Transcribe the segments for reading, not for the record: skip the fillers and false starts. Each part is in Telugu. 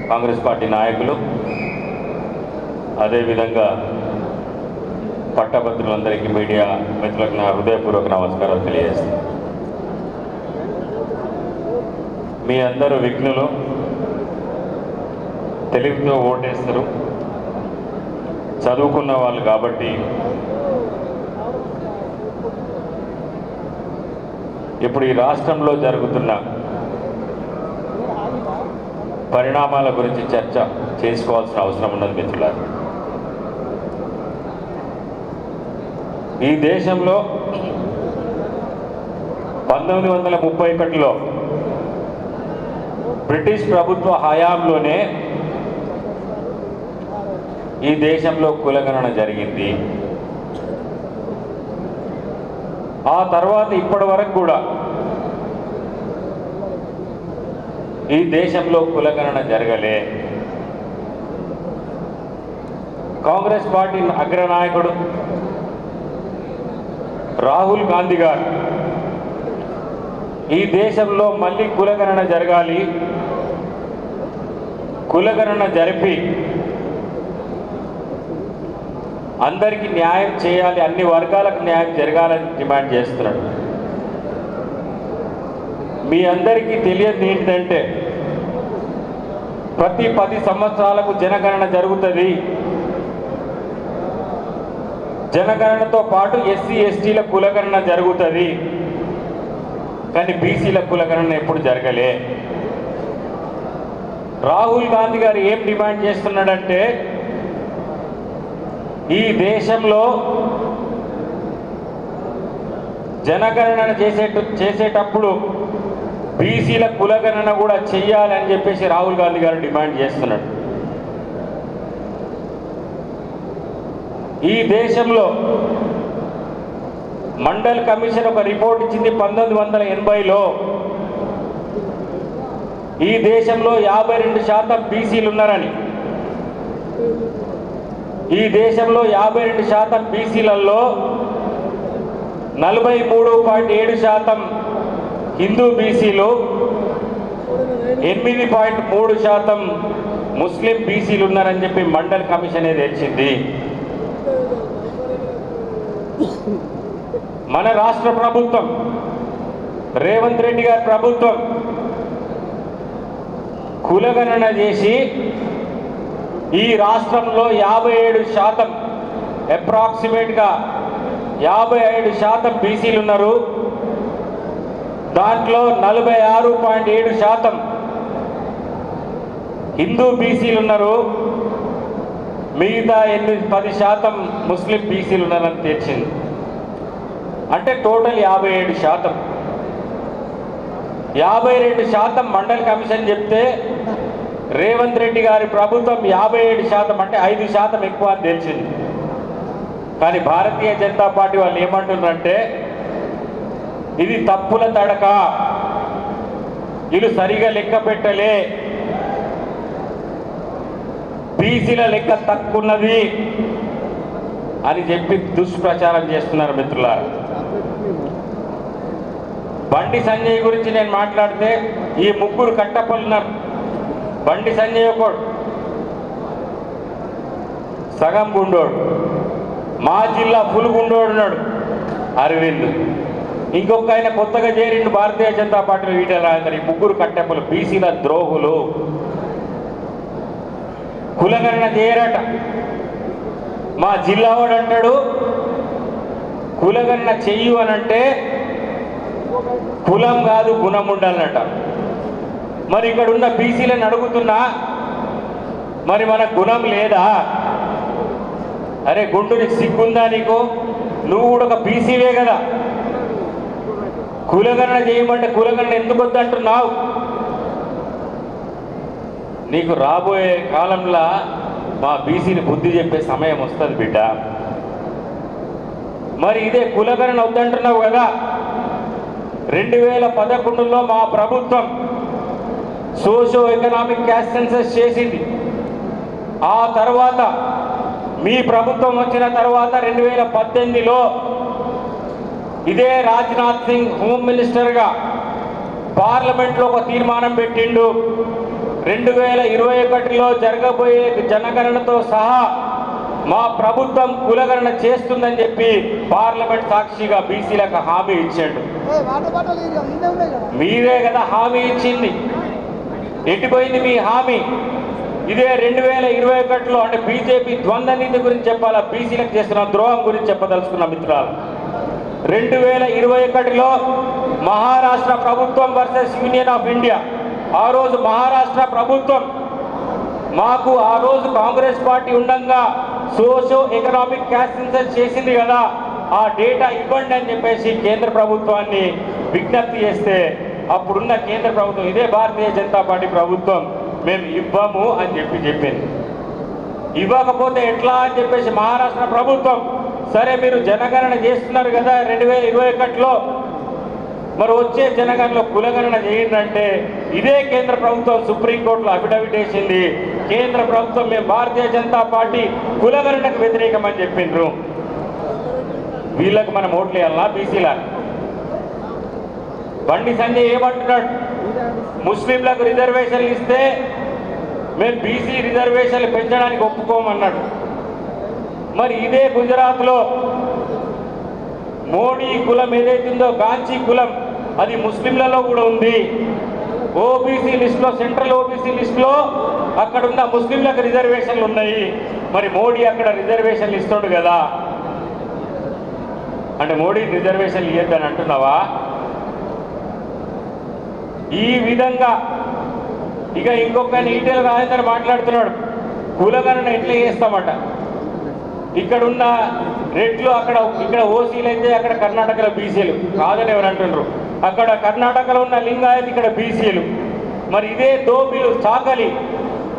కాంగ్రెస్ పార్టీ నాయకులు, అదేవిధంగా పట్టభద్రులందరికీ, మీడియా మిత్రులకు నా హృదయపూర్వక నమస్కారాలు తెలియజేస్తాను. మీ అందరూ విఘ్నులు, తెలివితో ఓటేస్తారు, చదువుకున్న వాళ్ళు కాబట్టి ఇప్పుడు ఈ రాష్ట్రంలో జరుగుతున్న పరిణామాల గురించి చర్చ చేసుకోవాల్సిన అవసరం ఉన్నది మిత్రులారా. ఈ దేశంలో 1931లో బ్రిటిష్ ప్రభుత్వ హయాంలోనే ఈ దేశంలో కులగణన జరిగింది. ఆ తర్వాత ఇప్పటి వరకు కూడా ఈ దేశంలో కులగణన జరగలే. కాంగ్రెస్ పార్టీ అగ్రనాయకుడు రాహుల్ గాంధీ గారు ఈ దేశంలో మళ్ళీ కులగణన జరగాలి, కులగణన జరిపి అందరికీ న్యాయం చేయాలి, అన్ని వర్గాలకు న్యాయం జరగాలని డిమాండ్ చేస్తున్నాడు. మీ అందరికీ తెలియదు ఏంటంటే ప్రతి 10 సంవత్సరాలకు జనగణన జరుగుతుంది. జనగణనతో పాటు ఎస్సీ ఎస్టీల కులగణన జరుగుతుంది, కానీ బీసీల కులగణన ఎప్పుడు జరగలే. రాహుల్ గాంధీ గారు ఏం డిమాండ్ చేస్తున్నాడంటే ఈ దేశంలో జనగణన చేసేటప్పుడు బీసీల కులగణన కూడా చెయ్యాలని చెప్పేసి రాహుల్ గాంధీ గారు డిమాండ్ చేస్తున్నాడు. ఈ దేశంలో మండల్ కమిషన్ ఒక రిపోర్ట్ ఇచ్చింది 1980లో. ఈ దేశంలో 52% బీసీలు ఉన్నారని. ఈ దేశంలో 52% బీసీలలో 43.7% హిందూ బీసీలు, 8.3% ముస్లిం బీసీలు ఉన్నారని చెప్పి మండల్ కమిషన్ తెలిసింది. మన రాష్ట్ర ప్రభుత్వం, రేవంత్ రెడ్డి గారి ప్రభుత్వం కులగణన చేసి ఈ రాష్ట్రంలో 57%, అప్రాక్సిమేట్గా 55% బీసీలు ఉన్నారు. దాంట్లో 46.7% హిందూ బీసీలు ఉన్నారు. మిగతా 10% ముస్లిం బీసీలు ఉన్నారని తేల్చింది. అంటే టోటల్ 57%. 52% మండల్ కమిషన్ చెప్తే రేవంత్ రెడ్డి గారి ప్రభుత్వం 57%, అంటే 5% ఎక్కువ అని తెలిసింది. కానీ భారతీయ జనతా పార్టీ వాళ్ళు ఏమంటున్నారంటే ఇది తప్పుల తడక, వీళ్ళు సరిగా లెక్క పెట్టలే, బీసీల లెక్క తక్కున్నది అని చెప్పి దుష్ప్రచారం చేస్తున్నారు మిత్రులారా. బండి సంజయ్ గురించి నేను మాట్లాడితే ఈ 3 కట్టపలున్నారు. బండి సంజయ్ ఒకడు సగం గుండోడు, మా జిల్లా ఫుల్ గుండోడు ఉన్నాడు అరవింద్, ఇంకొక ఆయన కొత్తగా చేరిండు భారతీయ జనతా పార్టీలో ఈటెల రాజేందర్. ఈ 3 కట్టెపలు బీసీల ద్రోహులు. కులగణన చేయరట. మా జిల్లా వాడు అంటాడు కులగణన చెయ్యు అని అంటే కులం కాదు గుణం ఉండాలన్నట. మరి ఇక్కడ ఉన్న బీసీలను అడుగుతున్నా, మరి మన గుణం లేదా? అరే గుండు, నీకు సిగ్గుందా? నీకు నువ్వు కూడా ఒక బీసీవే కదా. కులగణన చేయమంటే కులగణన ఎందుకు వద్దంటున్నావు? నీకు రాబోయే కాలంలో మా బీసీని బుద్ధి చెప్పే సమయం వస్తుంది బిడ్డ. మరి ఇదే కులగణన వద్దంటున్నావు కదా. 2011లో మా ప్రభుత్వం సోషో ఎకనామిక్ క్యాస్ట్ సెన్సస్ చేసింది. ఆ తర్వాత మీ ప్రభుత్వం వచ్చిన తర్వాత 2018లో ఇదే రాజ్నాథ్ సింగ్ హోమ్ మినిస్టర్గా పార్లమెంట్లో ఒక తీర్మానం పెట్టిండు. 2021లో జరగబోయే జనగణనతో సహా మా ప్రభుత్వం కులగణన చేస్తుందని చెప్పి పార్లమెంట్ సాక్షిగా బీసీలకు హామీ ఇచ్చాడు. మీరే కదా హామీ ఇచ్చింది, ఎట్టిపోయింది మీ హామీ? ఇదే 2021లో అంటే బీజేపీ ద్వంద్వ నీతి గురించి చెప్పాలా, బీసీలకు చేస్తున్న ద్రోహం గురించి చెప్పదలుచుకున్న మిత్రులు. 2021లో మహారాష్ట్ర ప్రభుత్వం వర్సెస్ యూనియన్ ఆఫ్ ఇండియా. ఆ రోజు మహారాష్ట్ర ప్రభుత్వం మాకు ఆ రోజు కాంగ్రెస్ పార్టీ ఉండగా సోషో ఎకనామిక్ క్యాస్ట్ సెన్సస్ చేసింది కదా, ఆ డేటా ఇవ్వండి అని చెప్పేసి కేంద్ర ప్రభుత్వాన్ని విజ్ఞప్తి చేస్తే అప్పుడున్న కేంద్ర ప్రభుత్వం, ఇదే భారతీయ జనతా పార్టీ ప్రభుత్వం, మేము ఇవ్వము అని చెప్పింది. ఇవ్వకపోతే ఎట్లా అని చెప్పేసి మహారాష్ట్ర ప్రభుత్వం, సరే మీరు జనగణన చేస్తున్నారు కదా 2021లో, మరి వచ్చే జనగణనలో కులగణన చేయండి అంటే ఇదే కేంద్ర ప్రభుత్వం సుప్రీంకోర్టులో అఫిడవిట్ వేసింది. కేంద్ర ప్రభుత్వం మేము భారతీయ జనతా పార్టీ కులగణనకు వ్యతిరేకమని చెప్పిండ్రు. వీళ్ళకి మనం ఓట్లు వేయాలన్నా బీసీలా? బండి సంజయ్ ఏమంటున్నాడు, ముస్లింలకు రిజర్వేషన్లు ఇస్తే మేము బీసీ రిజర్వేషన్లు పెంచడానికి ఒప్పుకోమన్నాడు. మరి ఇదే గుజరాత్లో మోడీ కులం ఏదైతుందో గాంచీ కులం, అది ముస్లింలలో కూడా ఉంది. ఓబీసీ లిస్టులో, సెంట్రల్ ఓబీసీ లిస్టులో అక్కడున్న ముస్లింలకు రిజర్వేషన్లు ఉన్నాయి. మరి మోడీ అక్కడ రిజర్వేషన్లు ఇస్తాడు కదా, అంటే మోడీ రిజర్వేషన్లు ఇవ్వద్దని అంటున్నావా? ఈ విధంగా ఇక ఇంకొక ఈటెల రాజేందర్ మాట్లాడుతున్నాడు, కులగణన ఎట్లా చేస్తామట. ఇక్కడున్న రెడ్లు ఇక్కడ ఓసీలు అయితే అక్కడ కర్ణాటకలో బీసీలు కాదని ఎవరు అంటున్నారు. అక్కడ కర్ణాటకలో ఉన్న లింగాయత్, ఇక్కడ బీసీలు. మరి ఇదే దోబీలు చాకలి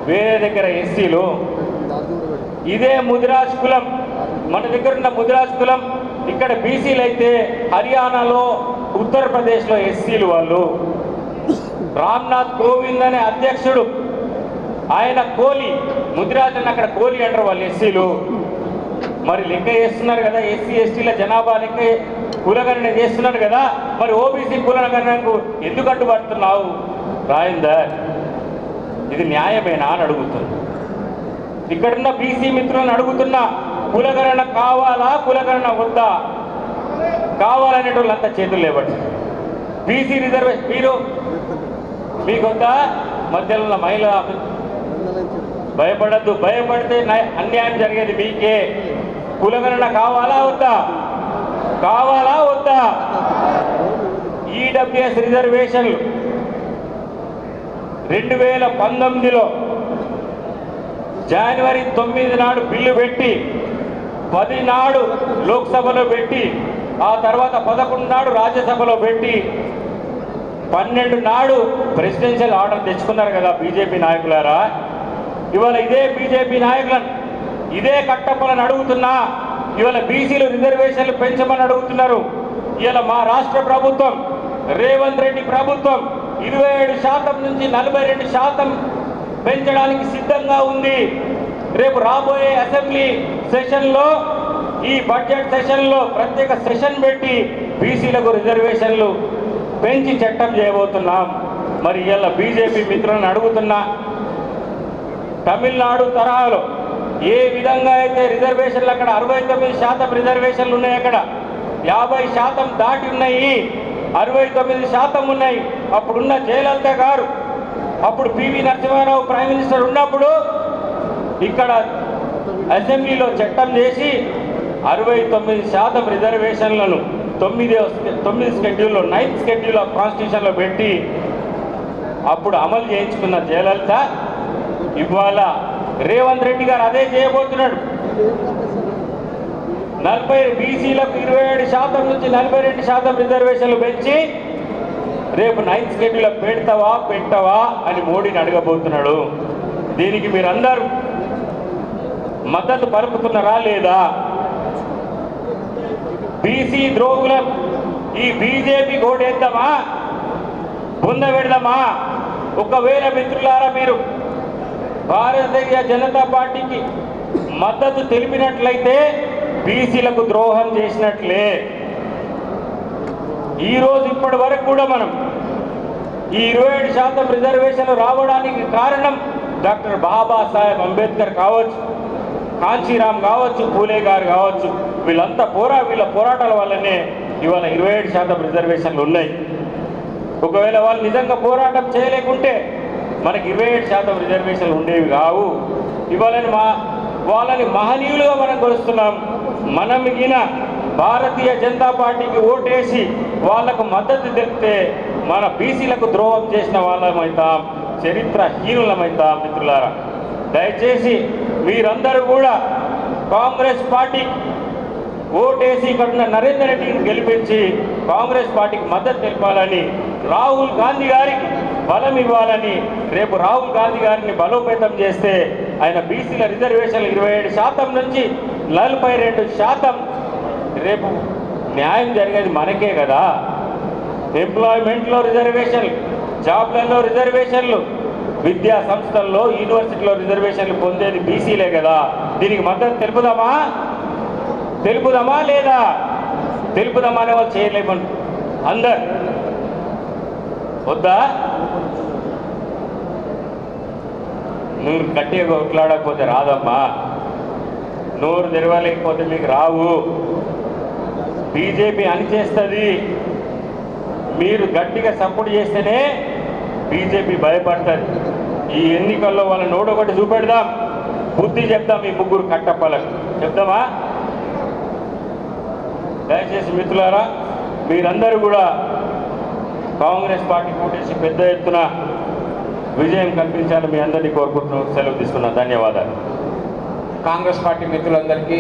వేరే దగ్గర ఎస్సీలు. ఇదే ముదిరాజ్ కులం, మన దగ్గర ఉన్న ముదిరాజ్ కులం ఇక్కడ బీసీలు అయితే హర్యానాలో, ఉత్తరప్రదేశ్లో ఎస్సీలు వాళ్ళు. రామ్నాథ్ కోవింద్ అనే అధ్యక్షుడు, ఆయన కోలి, ముదిరాజ్ అని అక్కడ కోలి అంటారు వాళ్ళు ఎస్సీలు. మరి లెక్క చేస్తున్నారు కదా, ఎస్సీ ఎస్టీల జనాభా లెక్క కులగణన చేస్తున్నారు కదా, మరి ఓబీసీ కులగణనకు ఎందుకు అడ్డుపడుతున్నావు రాజేందర్? ఇది న్యాయమేనా అని అడుగుతున్నా. ఇక్కడున్న బీసీ మిత్రులను అడుగుతున్నా, కులగణన కావాలా, కులగణన వద్దా? కావాలనేటోళ్ళు అంతా చేతులు లేబట్టి బీసీ రిజర్వేషన్ మీరు మీకు వద్దా? మధ్యలో ఉన్న మహిళ భయపడద్దు, భయపడితే అన్యాయం జరిగేది మీకే. కులగణన కావాలా వద్దా? కావాలా వద్దా? ఈడబ్ల్యూఎస్ రిజర్వేషన్లు 2019లో జనవరి 9 నాడు బిల్లు పెట్టి, 10 నాడు లోక్సభలో పెట్టి, ఆ తర్వాత 11 నాడు రాజ్యసభలో పెట్టి, 12 నాడు ప్రెసిడెన్షియల్ ఆర్డర్ తెచ్చుకున్నారు కదా బీజేపీ నాయకులారా. ఇవాళ ఇదే బీజేపీ నాయకులను, ఇదే కట్టప్పలను అడుగుతున్నా, ఇవాళ బీసీలు రిజర్వేషన్లు పెంచమని అడుగుతున్నారు. ఇవాళ మా రాష్ట్ర ప్రభుత్వం, రేవంత్ రెడ్డి ప్రభుత్వం 27% నుంచి 42% పెంచడానికి సిద్ధంగా ఉంది. రేపు రాబోయే అసెంబ్లీ సెషన్లో, ఈ బడ్జెట్ సెషన్లో ప్రత్యేక సెషన్ పెట్టి బీసీలకు రిజర్వేషన్లు పెంచి చట్టం చేయబోతున్నాం. మరి ఇలా బీజేపీ మిత్రులను అడుగుతున్నా, తమిళనాడు తరహాలో ఏ విధంగా అయితే రిజర్వేషన్లు అక్కడ 69% రిజర్వేషన్లు ఉన్నాయి, అక్కడ 50% దాటి ఉన్నాయి, 69% ఉన్నాయి. అప్పుడున్న జయలలిత గారు, అప్పుడు పివి నరసింహారావు ప్రైమ్ మినిస్టర్ ఉన్నప్పుడు ఇక్కడ అసెంబ్లీలో చట్టం చేసి 69% రిజర్వేషన్లను 9 స్కెడ్యూల్లో 9th స్కెడ్యూల్ ఆఫ్ కాన్స్టిట్యూషన్లో పెట్టి అప్పుడు అమలు చేయించుకున్న జయలలిత ఇవాళ రేవంత్ రెడ్డి గారు అదే చేయబోతున్నాడు. 40 బీసీలకు 27% నుంచి 42% రిజర్వేషన్లు పెంచి రేపు 9th స్కెడ్యూల్లో పెడతావా పెట్టవా అని మోడీని అడగబోతున్నాడు. దీనికి మీరందరూ మద్దతు పలుకుతున్నారా లేదా? బీసీ ద్రోహులం ఈ బీజేపీ ఓటేద్దామా, బుంద పెడదామా? ఒకవేళ మిత్రులారా మీరు భారతీయ జనతా పార్టీకి మద్దతు తెలిపినట్లయితే బీసీలకు ద్రోహం చేసినట్లే. ఈరోజు ఇప్పటి వరకు కూడా మనం ఈ 27% రిజర్వేషన్లు రావడానికి కారణం డాక్టర్ బాబాసాహెబ్ అంబేద్కర్ కావచ్చు, కాంచీరామ్ కావచ్చు, పూలే గారు కావచ్చు, వీళ్ళ పోరాటాల వల్లనే ఇవాళ 27% రిజర్వేషన్లు ఉన్నాయి. ఒకవేళ వాళ్ళు నిజంగా పోరాటం చేయలేకుంటే మనకి 27% రిజర్వేషన్లు ఉండేవి కావు. వాళ్ళని మహనీయులుగా మనం కొలుస్తున్నాం. మనం మిగిలిన భారతీయ జనతా పార్టీకి ఓటేసి వాళ్లకు మద్దతు తెలిపితే మన బీసీలకు ద్రోహం చేసిన వాళ్ళమైతాం, చరిత్రహీనులమైతాం. మిత్రులారా, దయచేసి మీరందరూ కూడా కాంగ్రెస్ పార్టీ ఓటేసి ఇక్కడ నరేందర్ రెడ్డిని గెలిపించి కాంగ్రెస్ పార్టీకి మద్దతు తెలపాలని, రాహుల్ గాంధీ గారికి బలం ఇవ్వాలని, రేపు రాహుల్ గాంధీ గారిని బలోపేతం చేస్తే ఆయన బీసీల రిజర్వేషన్లు 27% నుంచి 42%. రేపు న్యాయం జరిగేది మనకే కదా. ఎంప్లాయ్మెంట్లో రిజర్వేషన్లు, జాబ్లలో రిజర్వేషన్లు, విద్యా సంస్థల్లో యూనివర్సిటీలో రిజర్వేషన్లు పొందేది బీసీలే కదా. దీనికి మద్దతు తెలుపుదామా లేదా? తెలుపుదామా అనే వాళ్ళు చేయలేమంట అందరు. వద్దా? నువ్వు గట్టిగా కొట్లాడకపోతే రాదమ్మా, నోరు తెరవలేకపోతే మీకు రావు. బీజేపీ అణిచేస్తుంది. మీరు గట్టిగా సపోర్ట్ చేస్తేనే బీజేపీ భయపడుతుంది. ఈ ఎన్నికల్లో వాళ్ళ నోడొకటి చూపెడదాం, బుద్ధి చెప్దాం. ఈ ముగ్గురు కట్టప్పలకు చెప్దామా? దయచేసి మిత్రులారా, మీరందరూ కూడా కాంగ్రెస్ పార్టీ ఓటేసి పెద్ద ఎత్తున విజయం కల్పించాలని మీ అందరినీ కోరుకుంటున్నాను. సెలవు తీసుకున్నాను. ధన్యవాదాలు. కాంగ్రెస్ పార్టీ మిత్రులందరికీ